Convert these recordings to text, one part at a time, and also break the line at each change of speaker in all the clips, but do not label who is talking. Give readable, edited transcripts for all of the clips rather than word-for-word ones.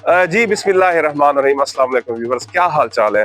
जी बिस्मिल्लाहिर्रहमानिर्रहीम। अस्सलाम वालेकुम व्यूवर्स, क्या हाल चाल है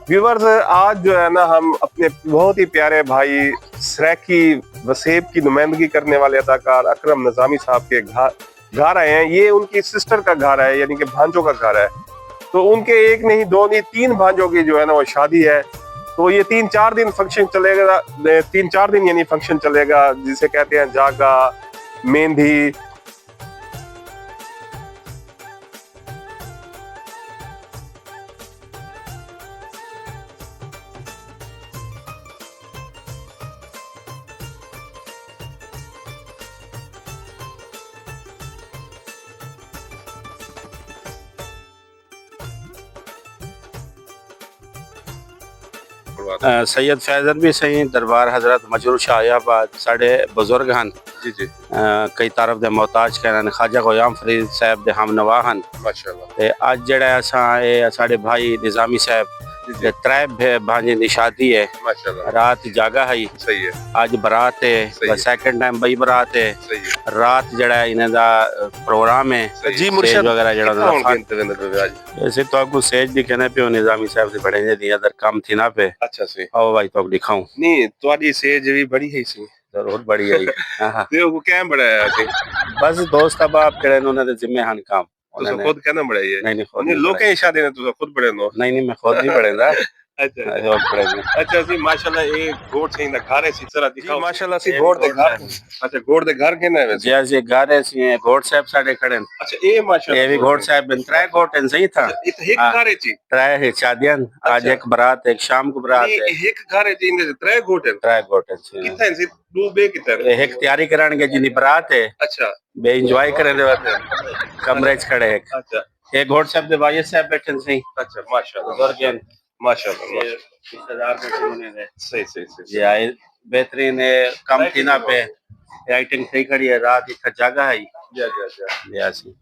व्यूवर्स। आज जो है ना हम अपने बहुत ही प्यारे भाई सराकी वसेब की नुमाइंदगी करने वाले अदाकार अकरम निजामी साहब के घर आए हैं। ये उनकी सिस्टर का घर है, यानी कि भांजों का घर है। तो उनके एक नहीं दो नहीं तीन भांजों की जो है ना वो शादी है। तो ये 3-4 दिन फंक्शन चलेगा, 3-4 दिन यानी फंक्शन चलेगा, जिसे कहते हैं जागा, मेहंदी।
सैयद फैज़ल भी सही दरबार हजरत मजरूर शाहयाबाद साढ़े बुजुर्ग हैं
जी जी
कई तरफ दे मोहताज कहना ख्वाजा गुलाम फरीद साहब दे हम नवा हैं।
माशाल्लाह।
ते अज जड़ा असा साढ़े भाई निजामी साहब दे त्रै भांजे दी शादी है।
माशाल्लाह।
रात जागा है,
सही है।
अज बरात है, सेकंड टाइम बई बरात है।
सही है।
रात जड़ा इन्हां दा प्रोग्राम है
जी मुर्शद
वगैरह जड़ा
आज।
ऐसे तो आपको सेज दिखने पे निजामी साहब से बड़े दी अदर काम थी ना पे।
अच्छा सी
आओ भाई तो दिखाऊं
नहीं तुम्हारी सेज भी बड़ी है सी
जरूर बड़ी आई।
ते वो क्या बड़ा है सी
बस दोस्त अब आप कड़े उन्होंने जिम्मे हन काम
तो खुद कहना बड़ा है।
नहीं खुद
नहीं लोग के शादी ने तो खुद बड़े नो।
नहीं मैं खुद नहीं पढ़ेगा।
अच्छा अच्छा सी माशाल्लाह ये गोट से ना घर है सी जरा दिखाओ। माशाल्लाह सी गोट दे घर। अच्छा गोट दे घर के ना है
जी जी घर है सी गोट साहब साडे खड़े।
अच्छा ये माशाल्लाह
ये भी गोट साहब बिन त्रै गोट हैं सही था।
ये तो एक घर है जी।
त्रै है शादियां आज एक बारात एक शाम को बारात है।
एक घर है जी इनके त्रै गोट है।
त्रै गोट है
कितना है सी दो बे कितना
एक तैयारी कराने के जिनी बारात है।
अच्छा
बे एंजॉय करे दे वास्ते कमरे च खड़े एक।
अच्छा
एक गोट साहब दे भाई साहब बैठे सही।
अच्छा माशाल्लाह
बुजुर्ग
माशाल्लाह
रिश्तेदार बैठे होने दे
सही सही सही
जी आए बेहतरीन है कम थी ना पे लाइटिंग सही खड़ी है रात इतना जगह है जी आसी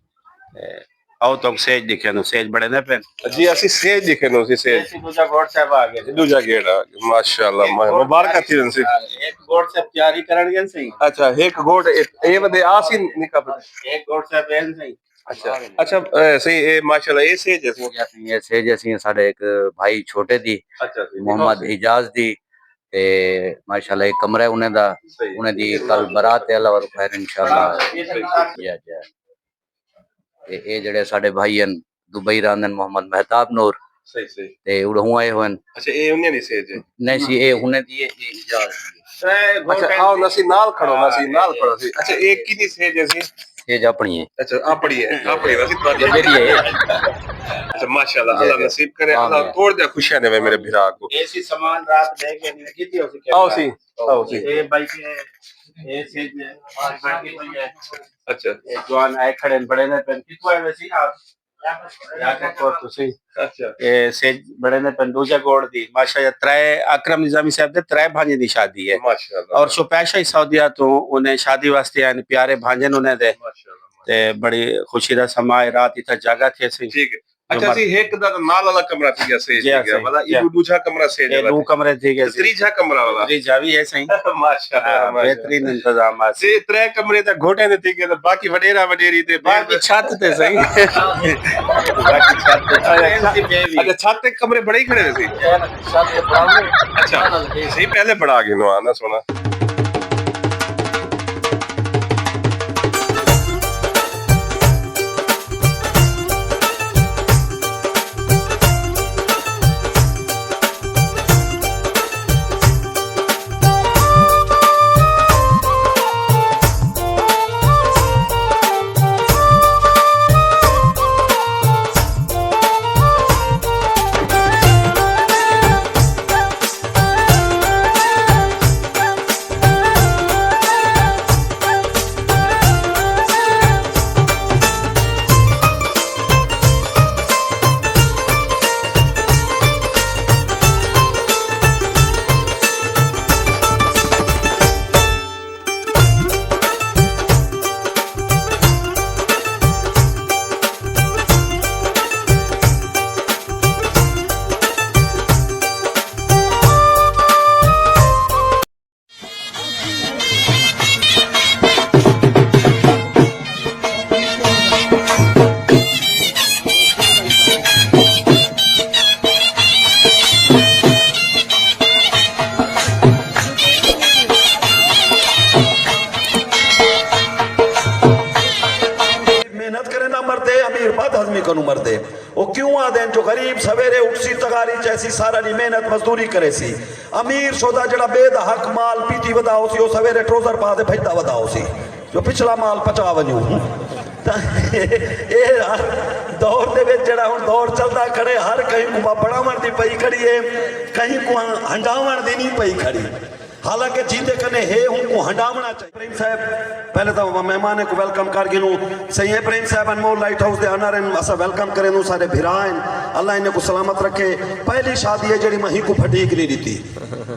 आओ तो सेज दिखे नो सेज बड़े ने पे
जी असि सेज दिखे नो सी सेज
दूसरा गोट साहब आ गए
दूसरा गेट आ गया माशाल्लाह मुबारक थी रन से
एक गोट साहब तैयारी करन सही।
अच्छा एक गोट ए बदे आसी निका
एक गोट साहब एन सही।
अच्छा अच्छा सही ए माशाल्लाह ए सेज जैसे
ये से जैसी साढ़े एक भाई छोटे दी
अच्छा
मोहम्मद इजाज दी ते माशाल्लाह एक कमरा उन्हें दा उन्हें दी कल बारात है अल्लाह खैर इंशाल्लाह या जा ए जेड़े साढ़े भाई हैं दुबई रहंदन मोहम्मद मेहताब नूर
सही सही
ते उड़हू आए होन।
अच्छा ए उन्हें नहीं सेज
नहीं सी ए उन्हें दी इजाज।
अच्छा आओ नसी नाल खड़ो सी। अच्छा एक की दी सेज जैसी
ये जा अपनी है।
अच्छा अपनी नसीब तो
ये मेरी है।
अच्छा माशाल्लाह अल्लाह नसीब करे अल्लाह तोड़ दे खुशियां दे मेरे भिरा को
ऐसी सामान रात लेके नहीं की थी उसे
आओ सी
ए भाई के ए से आज बाकी कोई है।
अच्छा
ए जवान आए खड़े बड़े ने पेन कितो है वैसे आप या के को तो सही।
अच्छा
ए से बड़े ने पेन दूजा गोड़ दी माशाल्लाह त्रै अकरम निजामी साहब दे त्रै भांजे दी शादी है
माशाल्लाह
और स्पेशल सऊदिया तो उन्हें शादी वास्ते आने प्यारे भांजन उन्हें दे
माशाल्लाह
ते बड़ी खुशी दा समा है रात इतना जगह थे सही।
ठीक है। अच्छा सी एक दा नाल वाला कमरा थी गया से वाला ये दूसरा कमरा से
ये दो कमरे थे गए
तीसरा कमरा वाला
तीसरा भी है सही।
माशाल्लाह
बेहतरीन इंतजाम है
से त्रै कमरे दा घोटे ने थी गया बाकी वडेरा वडेरी ते
बाकी छत ते सही बाकी छत ते
अच्छा छत के कमरे बड़े ही खड़े थे। अच्छा सही पहले बड़ा गया नो आना सोना।
दे अमीर बद हजमी कनु मर दे वो क्यों आदे जो गरीब सवेरे उठसी तगारी जैसी सारा दी मेहनत मजदूरी करे सी अमीर शोदा जड़ा बेद हक माल पीती वदा होसी वो सवेरे ट्रोजर पा दे भजदा वदा होसी जो पिछला माल पचा वजू दौर दे विच जड़ा हुण दौर चलदा खड़े हर कहीं को बढ़ावण दी पई खड़ी है कहीं को हंडावण दी नहीं पई खड़ी हालांकि जीते कने है उनको हंडावना चाहिए प्रेम साहब पहले तो मेहमान को वेलकम कर गिनू सही है प्रेम साहब अनमोल लाइट हाउस दे अनर असा वेलकम करे नु सारे भिरान अल्लाह इन्हें को सलामत रखे पहली शादी है जड़ी मही को फटीक नहीं दी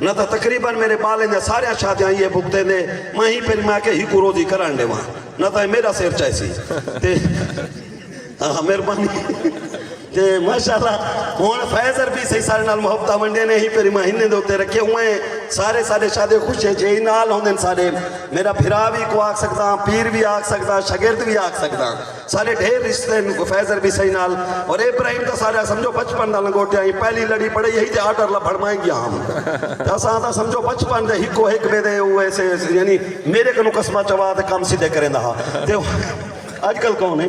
न तो तकरीबन मेरे बाले ने सारे शादियां ये भुगते ने मही पर मैं के ही को रोजी करान दे वहां न तो मेरा सिर चाहसी ते हां मेहरबानी ते माशाल्लाह हुन फैजर भी सही सारे नाल मोहब्बत वंडे ने ही पेरी महीने दे उत्ते रखे हुए सारे सारे शादे खुश है जे नाल होंदे सारे मेरा फिरा भी को आख सकदा पीर भी आख सकदा शागिर्द भी आख सकदा सारे ढेर रिश्ते फैजर भी सही नाल और इब्राहिम तो सारे समझो बचपन दा लंगोटिया ही पहली लड़ी पड़े यही ते आर्डर ला भड़माई गया हम असा ता समझो बचपन दे हिको हिक बे दे ऐसे यानी मेरे कनु कसमा चवा ते काम सीधे करेंदा हा ते आजकल कौन है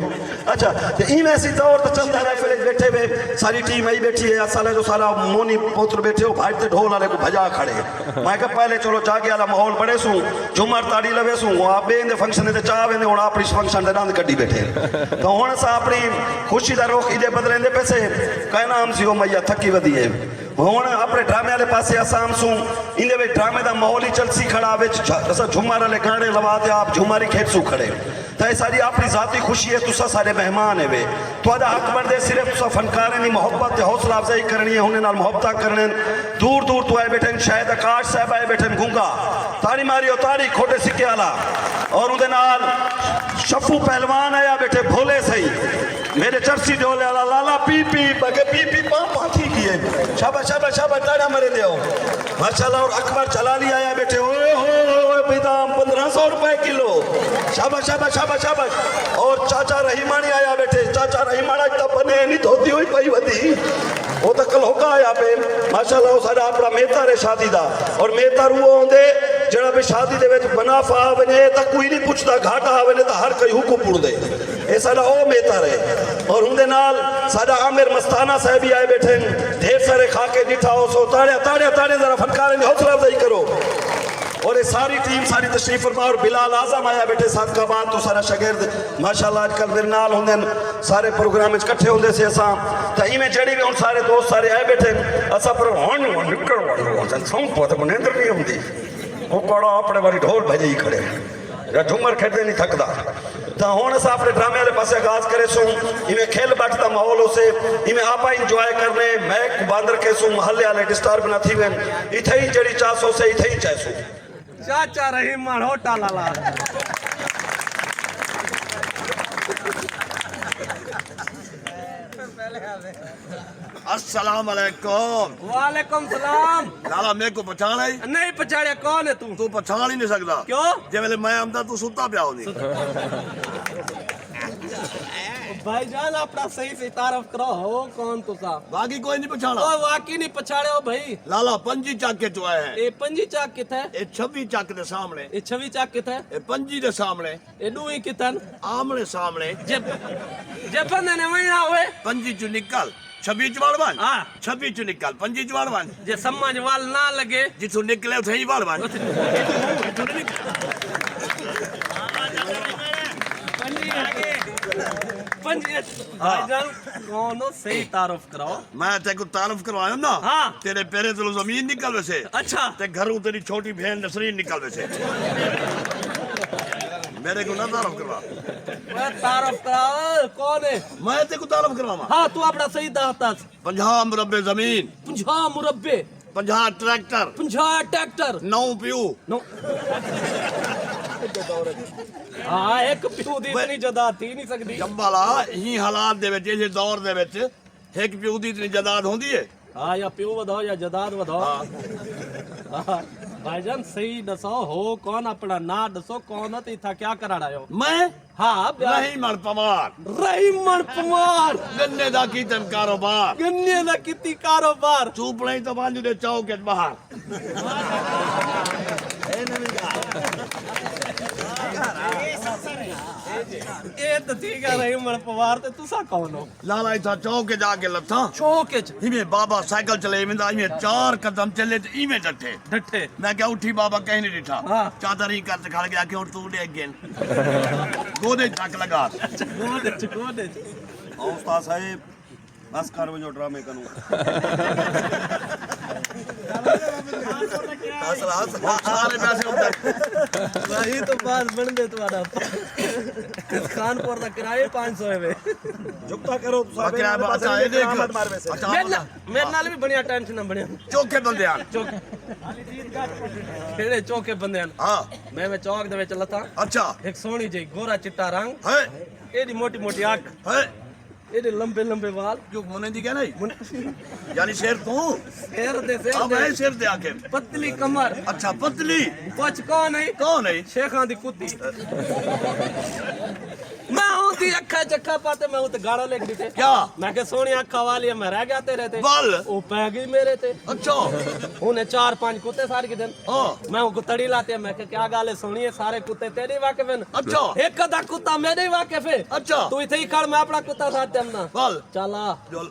अच्छा तो इन ऐसी दौर तो चलता रहा फिर बैठे हुए सारी टीम आई बैठी है साले जो सारा मोनी पुत्र बैठे हो भाई ढोल वाले को भजा खड़े मैं कहा पहले चलो जाके वाला माहौल बड़े सू झूमर ताड़ी लवे सू आप बेंदे फंक्शन ते चाह वेंदे हुन अपनी फंक्शन दे दंद कड्डी बैठे तो हुन सा अपनी खुशी दा रोक इदे बदलेंदे पैसे कहना हम सी ओ मैया थकी वदी है हुन अपने ड्रामे वाले पासे आसाम सू इंदे विच ड्रामे दा माहौल ही चलसी खड़ा विच असा झूमर वाले गाने लवा दे आप झूमरी खेत सू खड़े तो सारी अपनी जाती खुशी है तुसा सारे मेहमान है वे तो हक बनते सिर्फ तुसा फनकारे नहीं मोहब्बत ते हौसला अफजाई करनी है उन्हें नाल मोहब्बत करने दूर दूर तो आए बैठे शायद आकाश साहब आए बैठे गूंगा ताड़ी मारियो ताड़ी खोटे सिक्के वाला और उनके नाल शफू पहलवान आया बैठे भोले सही मेरे चरसी ढोले वाला लाला पी पी पा ठीक ही है शाबाश शाबाश शाबाश ताड़ा मरे दे माशाल्लाह और अकबर जलाली आया बैठे ओए हो बेदाम 1500 रुपए किलो शाबाश शाबाश शाबाश शाबाश और चाचा रहीमानी आया बैठे चाचा रहीमाना तो बने नहीं धोती हुई पई वदी वो तो कल होगा आया पे माशाल्लाह सारा अपना मेहतर है शादी दा और मेहतर वो होंदे जड़ा भी शादी दे विच मुनाफा वने तो कोई नहीं पूछता घाटा वने तो हर कोई हुकुम पुड़ दे ये सारा ओ मेहतर है और उनके नाल सारा आमिर मस्ताना साहब भी आए बैठे ढेर सारे खाके डिठा हो सो ताड़े ताड़े ताड़े जरा फनकारे ने हौसला अफजाई करो और ये सारी टीम सारी तशरीफ फरमा और बिलाल आजम आया बैठे साथ का बाद तो सारा शागिर्द माशाल्लाह आजकल मेरे नाल होंदे सारे प्रोग्राम इकट्ठे होंदे से असा तो इवें जड़ी भी हुन सारे दोस्त सारे आए बैठे असा पर हुन निकल वालो सौ पत नींदर नहीं आउंदी वो कड़ा अपने बारी ढोल बजे ही खड़े या झूमर खेडते नहीं थकदा तो हुन असा अपने ड्रामे वाले पासे आगाज करे सू इवें खेल बाट दा माहौल होसे इवें आपा इंजॉय करने मैक बांदर के सू महल्ले वाले डिस्टर्ब ना थी वेन इथे ही जड़ी चासो से इथे ही चासो
चाचा रहीमान होटा लाला
अस्सलाम वालेकुम।
वालेकुम सलाम।
लाला मेरे को पहचान है?
नहीं पहचाने कौन है तू
पहचान ही नहीं सकता।
क्यों?
जे वेले मैं आमदा तू सुता पिया होनी।
भाईजान अपना सही से तारफ करो हो कौन तुसा?
बाकी कोई नहीं पहचाना।
ओ वाकई नहीं पहचाने हो भाई।
लाला पंजी चक के चुआ है।
ए पंजी चक किथे?
ए 26 चक दे सामने।
ए 26 चक किथे?
ए पंजी दे सामने।
ए दुई कितन?
आमने सामने।
जे बंदे ने वही ना होए
पंजी चु निकल 26 चवाड़वान।
हां 26
चु निकल पंजी चवाड़वान।
जे समझ वाल ना लगे
जिथु निकले उथे ही वाड़वान।
भाईजान कौन सही तारुफ कराओ।
मैं ते को तारुफ करवायो ना।
हाँ।
तेरे पैरे तो जमीन निकल वैसे।
अच्छा
ते घरों तेरी छोटी बहन नसरीन निकल वैसे। मेरे को ना तारुफ करवा।
मैं तारुफ कराओ कौन है?
मैं ते को तारुफ करवावा।
हाँ तू अपना सही दाता
50 मुरब्बे जमीन।
50 मुरब्बे
50 ट्रैक्टर।
50 ट्रैक्टर
9 प्यू।
हाँ एक प्यू दी इतनी जदाद थी नहीं सकती।
जम्बाला ही हालात दे विच इस दौर दे विच एक प्यू दी इतनी जदाद होंदी है।
हाँ या प्यू वधाओ या जदाद वधाओ। हाँ। भाईजान सही दसो हो कौन अपना ना दसो कौन है इथा क्या करा रहे हो?
मैं
हाँ
रहीमन पवार।
रहीमन पवार
गन्ने दा कीतन कारोबार।
गन्ने दा किती कारोबार
चूपड़े तो बांजू दे चौक के बाहर।
ਇਹ ਤਾਂ ਠੀਕ ਹੈ ਰਹੀ ਮਨ ਪਵਾਰ ਤੇ ਤੁਸੀਂ ਕੌਣ ਹੋ
लाला इथा चौक के जाके लथा
ਚੌਕ ਚ
इमे बाबा साइकिल चले इमे इमे 4 कदम चले तो इमे डटे
ਡੱਠੇ
मैं क्या उठी बाबा कहीं नहीं डिठा
हाँ।
चादर ही कर खड़ गया कि और तू ले गेन गोदे तक लगा
ਗੋਡੇ ਚ
ਉਸਤਾਦ ਸਾਹਿਬ ਬਸ ਕਰ ਵਜੋ ਡਰਾਮੇ ਕਰੂ
सारे पैसे उधर
ਵਹੀ ਤਾਂ ਬਾਤ ਬਣਦੇ ਤੁਹਾਡਾ ਖਾਨਪੁਰ ਦਾ ਕਿਰਾਏ 500 ਹੈ ਵੇ
ਜੁਗਤਾ ਕਰੋ ਤੁਸੀਂ
बकरा अच्छा ये देख अच्छा
ਮੇਰੇ ਨਾਲ ਵੀ ਬਣਿਆ ਟੈਨਸ਼ਨ ਨਾ ਬਣਿਆ
चौके बंदे आन
ਕਿਹੜੇ ਚੌਕੇ ਬੰਦੇ ਹਨ
हाँ
ਮੈਂ ਚੌਕ ਦੇ ਵਿੱਚ ਲੱਤਾਂ
अच्छा
ਇੱਕ ਸੋਹਣੀ ਜਿਹੀ ਗੋਰਾ ਚਿੱਟਾ ਰੰਗ
है
ਇਹਦੀ ਮੋਟੀ ਮੋਟੀ ਅੱਖ
है
ਇਹਦੇ ਲੰਬੇ ਲੰਬੇ ਵਾਲ
जो मुने दी क्या नहीं यानी शेर तू
ਸਿਰ ਦੇ
अब है सिर दे आके
ਪਤਲੀ ਕਮਰ
अच्छा पतली
ਕੁਛ ਕੋ ਨਹੀਂ
कौन है
ਸ਼ੇਖਾਂ ਦੀ ਕੁੱਤੀ ਮੈਂ ਉਹਦੀ ਅੱਖਾਂ ਚੱਖਾ ਪਾਤੇ ਮੈਂ ਉਹ ਤੇ ਗਾਲਾਂ ਲਿਖ ਦਿੱਤੇ
क्या
ਮੈਂ ਕਿ ਸੋਹਣੀ ਅੱਖਾਂ ਵਾਲੀ ਮੈਂ ਰਹਿ ਗਿਆ ਤੇਰੇ ਤੇ
बल
ਉਹ ਪੈ ਗਈ ਮੇਰੇ ਤੇ
अच्छा
ਉਹਨੇ 4-5 ਕੁੱਤੇ ਸਾਰ ਕੇ ਦਿਨ
हाँ
ਮੈਂ ਉਹ ਕੁੱਤੜੀ ਲਾਤੇ ਮੈਂ ਕਿ ਕੀ ਗੱਲ ਹੈ ਸੋਹਣੀ ਹੈ ਸਾਰੇ ਕੁੱਤੇ ਤੇਰੇ ਵਾਕਿਫ ਹਨ
अच्छा
ਇੱਕ ਅੱਧਾ ਕੁੱਤਾ ਮੇਰੇ ਵਾਕਿਫ ਹੈ
अच्छा
ਤੂੰ ਇੱਥੇ ਹੀ ਖੜ ਮੈਂ ਆਪਣਾ ਕੁੱਤਾ ਸਾਥ ਦੇਣਾ
बल
ਚੱਲ ਆ
जोल